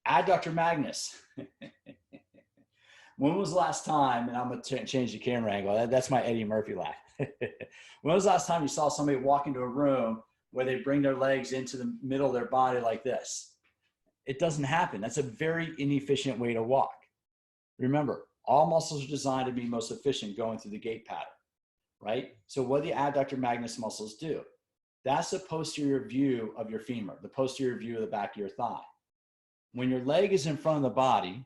Adductor magnus. When was the last time, and I'm going to change the camera angle, that's my Eddie Murphy laugh. When was the last time you saw somebody walk into a room where they bring their legs into the middle of their body like this? It doesn't happen. That's a very inefficient way to walk. Remember, all muscles are designed to be most efficient going through the gait pattern, right? So what do the adductor magnus muscles do? That's the posterior view of your femur, the posterior view of the back of your thigh. When your leg is in front of the body,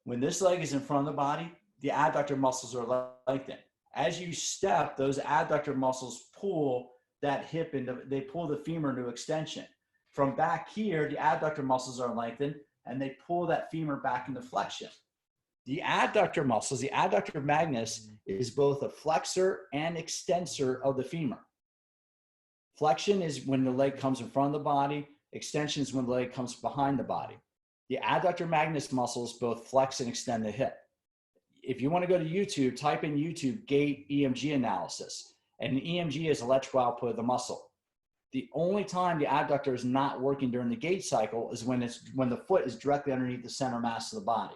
when this leg is in front of the body, the adductor muscles are lengthened. As you step, those adductor muscles pull that hip into, they pull the femur into extension. From back here, the adductor muscles are lengthened and they pull that femur back into flexion. The adductor muscles, the adductor magnus is both a flexor and extensor of the femur. Flexion is when the leg comes in front of the body. Extension is when the leg comes behind the body. The adductor magnus muscles both flex and extend the hip. If you want to go to YouTube, type in YouTube gait EMG analysis. And the EMG is electrical output of the muscle. The only time the adductor is not working during the gait cycle is when the foot is directly underneath the center mass of the body.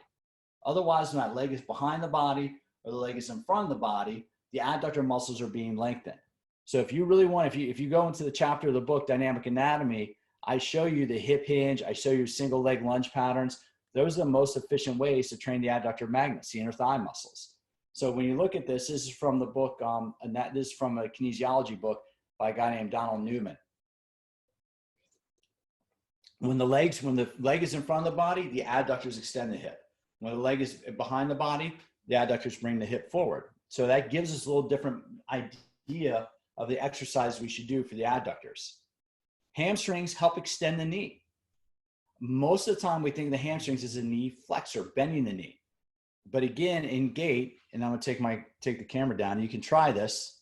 Otherwise, when that leg is behind the body or the leg is in front of the body, the adductor muscles are being lengthened. So if you really want, if you go into the chapter of the book, Dynamic Anatomy, I show you the hip hinge, I show you single leg lunge patterns. Those are the most efficient ways to train the adductor magnus, the inner thigh muscles. So when you look at this, this is from the book, this is from a kinesiology book by a guy named Donald Newman. When the leg is in front of the body, the adductors extend the hip. When the leg is behind the body, the adductors bring the hip forward. So that gives us a little different idea of the exercise we should do for the adductors. Hamstrings help extend the knee. Most of the time we think the hamstrings is a knee flexor, bending the knee. But again, in gait, and I'm gonna take the camera down, you can try this.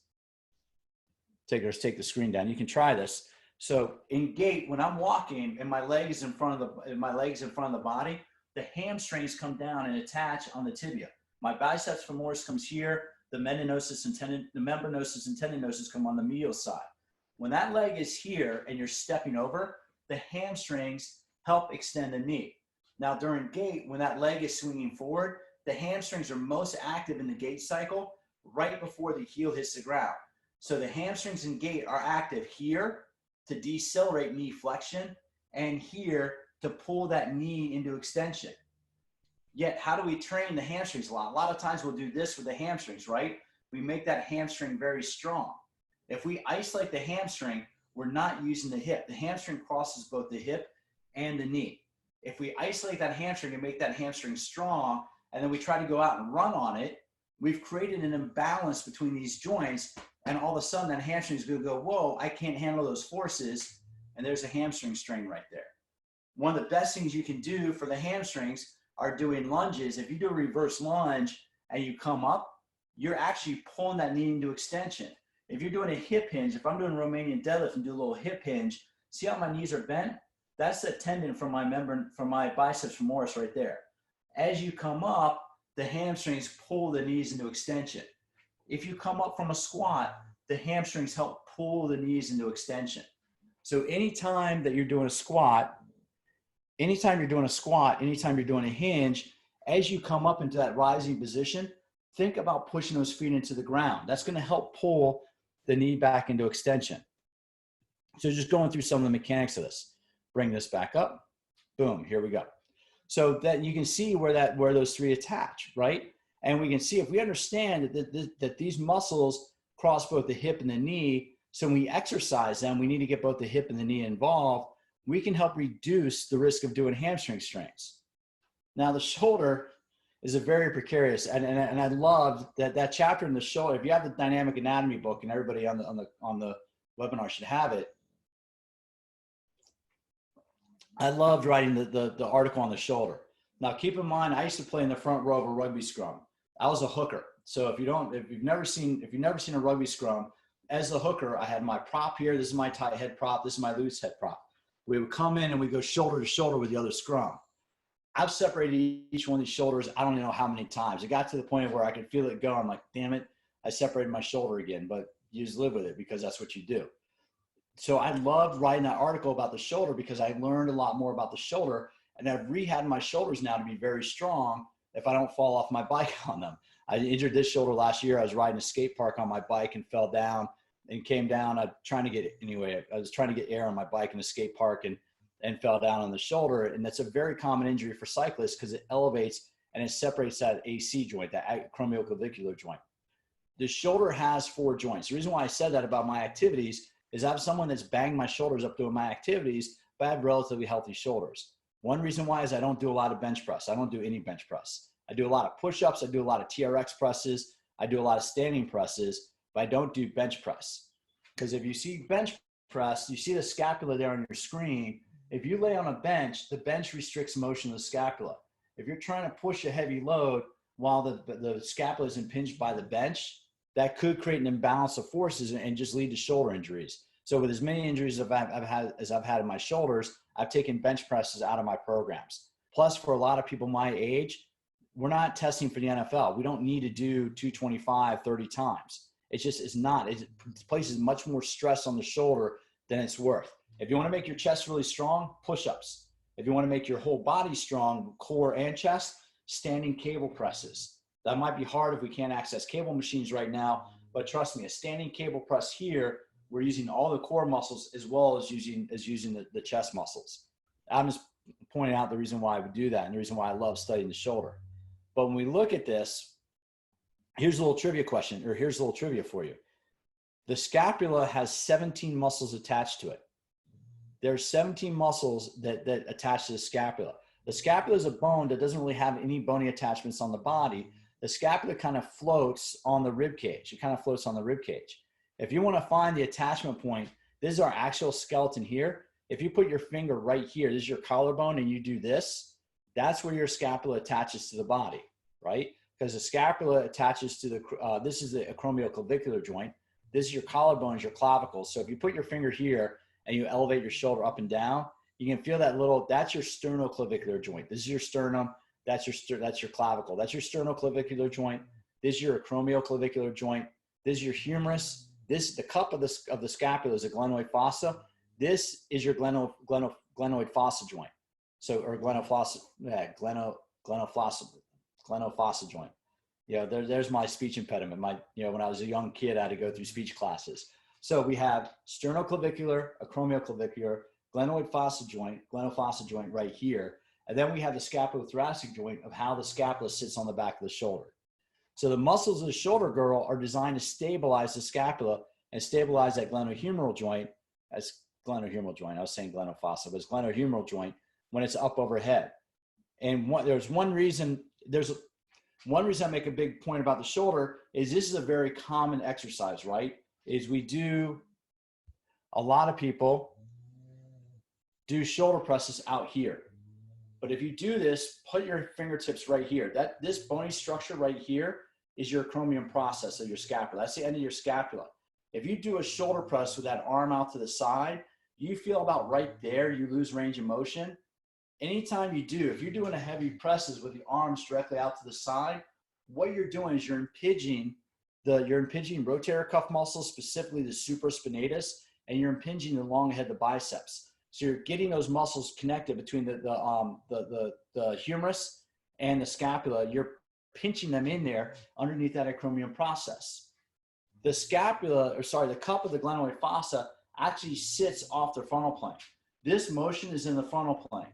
Take the screen down, you can try this. So in gait, when I'm walking and my leg is in front of the body, the hamstrings come down and attach on the tibia. My biceps femoris comes here, the membranosus and tendinosus come on the medial side. When that leg is here and you're stepping over, the hamstrings help extend the knee. Now during gait, when that leg is swinging forward, the hamstrings are most active in the gait cycle right before the heel hits the ground. So the hamstrings in gait are active here to decelerate knee flexion and here to pull that knee into extension. Yet how do we train the hamstrings a lot? A lot of times we'll do this with the hamstrings, right? We make that hamstring very strong. If we isolate the hamstring, we're not using the hip. The hamstring crosses both the hip and the knee. If we isolate that hamstring and make that hamstring strong, and then we try to go out and run on it, we've created an imbalance between these joints, and all of a sudden that hamstring is going to go, whoa, I can't handle those forces, and there's a hamstring strain right there. One of the best things you can do for the hamstrings are doing lunges. If you do a reverse lunge and you come up, you're actually pulling that knee into extension. If you're doing a hip hinge, if I'm doing Romanian deadlift and do a little hip hinge, see how my knees are bent? That's the tendon from my biceps femoris right there. As you come up, the hamstrings pull the knees into extension. If you come up from a squat, the hamstrings help pull the knees into extension. So anytime that you're doing a squat, anytime you're doing a hinge, as you come up into that rising position, think about pushing those feet into the ground. That's going to help pull the knee back into extension. So just going through some of the mechanics of this. Bring this back up. Boom, here we go. So that you can see where those three attach, right? And we can see if we understand that these muscles cross both the hip and the knee, so when we exercise them, we need to get both the hip and the knee involved, we can help reduce the risk of doing hamstring strains. Now the shoulder is a very precarious, and I loved that chapter in the shoulder. If you have the Dynamic Anatomy book, and everybody on the webinar should have it, I loved writing the article on the shoulder. Now keep in mind, I used to play in the front row of a rugby scrum. I was a hooker. So if you've never seen a rugby scrum, as the hooker, I had my prop here. This is my tight head prop. This is my loose head prop. We would come in and we go shoulder to shoulder with the other scrum. I've separated each one of these shoulders, I don't even know how many times. It got to the point where I could feel it go. I'm like, damn it, I separated my shoulder again. But you just live with it because that's what you do. So I loved writing that article about the shoulder because I learned a lot more about the shoulder And I've rehabbed my shoulders now to be very strong if I don't fall off my bike on them. I injured this shoulder last year. I was riding a skate park on my bike and fell down and came down. I was trying to get air on my bike in a skate park and fell down on the shoulder. And that's a very common injury for cyclists because it elevates and it separates that AC joint, that acromioclavicular joint. The shoulder has 4 joints. The reason why I said that about my activities is I have someone that's banged my shoulders up doing my activities, but I have relatively healthy shoulders. One reason why is I don't do a lot of bench press. I don't do any bench press. I do a lot of push-ups. I do a lot of TRX presses. I do a lot of standing presses, but I don't do bench press. Because if you see bench press, you see the scapula there on your screen. If you lay on a bench, the bench restricts motion of the scapula. If you're trying to push a heavy load while the scapula is impinged by the bench, that could create an imbalance of forces and just lead to shoulder injuries. So with as many injuries as I've had in my shoulders, I've taken bench presses out of my programs. Plus, for a lot of people my age, we're not testing for the NFL. We don't need to do 225, 30 times. It's not. It places much more stress on the shoulder than it's worth. If you want to make your chest really strong, push-ups. If you want to make your whole body strong, core and chest, standing cable presses. That might be hard if we can't access cable machines right now, but trust me, a standing cable press here, we're using all the core muscles as well as using the chest muscles. I'm just pointing out the reason why I would do that and the reason why I love studying the shoulder. But when we look at this, here's a little trivia question, or here's a little trivia for you. The scapula has 17 muscles attached to it. There's 17 muscles that attach to the scapula. The scapula is a bone that doesn't really have any bony attachments on the body. The scapula kind of floats on the rib cage. It kind of floats on the rib cage. If you want to find the attachment point, this is our actual skeleton here. If you put your finger right here, this is your collarbone, and you do this, that's where your scapula attaches to the body, right? Because the scapula attaches to this is the acromioclavicular joint. This is your collarbone, is your clavicle. So if you put your finger here and you elevate your shoulder up and down, you can feel that's your sternoclavicular joint. This is your sternum. That's your clavicle. That's your sternoclavicular joint. This is your acromioclavicular joint. This is your humerus. The cup of the scapula is a glenoid fossa. This is your glenoid fossa joint. So, or glenofossa joint. There's my speech impediment. When I was a young kid, I had to go through speech classes. So we have sternoclavicular, acromioclavicular, glenoid fossa joint right here. And then we have the scapulothoracic joint of how the scapula sits on the back of the shoulder. So the muscles of the shoulder girdle are designed to stabilize the scapula and stabilize that glenohumeral joint. As glenohumeral joint, I was saying glenofossa, but it's glenohumeral joint when it's up overhead. And there's one reason I make a big point about the shoulder is this is a very common exercise, right? A lot of people do shoulder presses out here. But if you do this, put your fingertips right here. This bony structure right here is your acromion process of your scapula. That's the end of your scapula. If you do a shoulder press with that arm out to the side, you feel about right there, you lose range of motion. Anytime you do, if you're doing a heavy presses with the arms directly out to the side, what you're doing is you're impinging rotator cuff muscles, specifically the supraspinatus, and you're impinging the long head, the biceps. So you're getting those muscles connected between the humerus and the scapula. You're pinching them in there underneath that acromion process. The cup of the glenoid fossa actually sits off the frontal plane. This motion is in the frontal plane.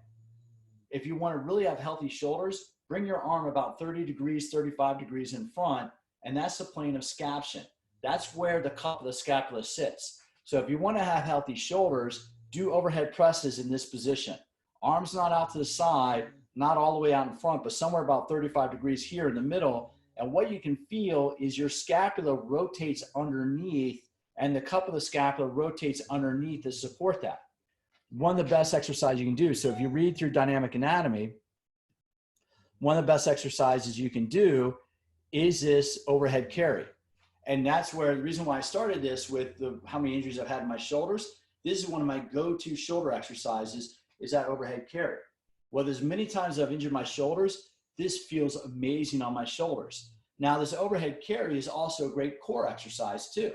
If you want to really have healthy shoulders, bring your arm about 30 degrees, 35 degrees in front, and that's the plane of scaption. That's where the cup of the scapula sits. So if you want to have healthy shoulders, do overhead presses in this position. Arms not out to the side, not all the way out in front, but somewhere about 35 degrees here in the middle. And what you can feel is your scapula rotates underneath and the cup of the scapula rotates underneath to support that. One of the best exercises you can do. So if you read through dynamic anatomy, one of the best exercises you can do is this overhead carry. And that's where the reason why I started this with how many injuries I've had in my shoulders. This is one of my go-to shoulder exercises is that overhead carry. Well, there's many times I've injured my shoulders. This feels amazing on my shoulders. Now, this overhead carry is also a great core exercise too,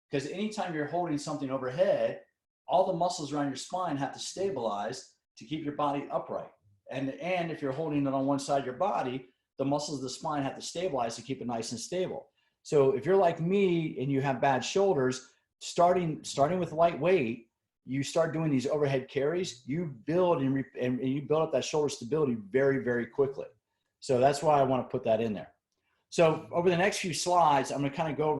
because anytime you're holding something overhead, all the muscles around your spine have to stabilize to keep your body upright. And if you're holding it on one side of your body, the muscles of the spine have to stabilize to keep it nice and stable. So if you're like me and you have bad shoulders, starting with light weight, you start doing these overhead carries, you build and you build up that shoulder stability very, very quickly. So that's why I want to put that in there. So over the next few slides, I'm going to kind of go over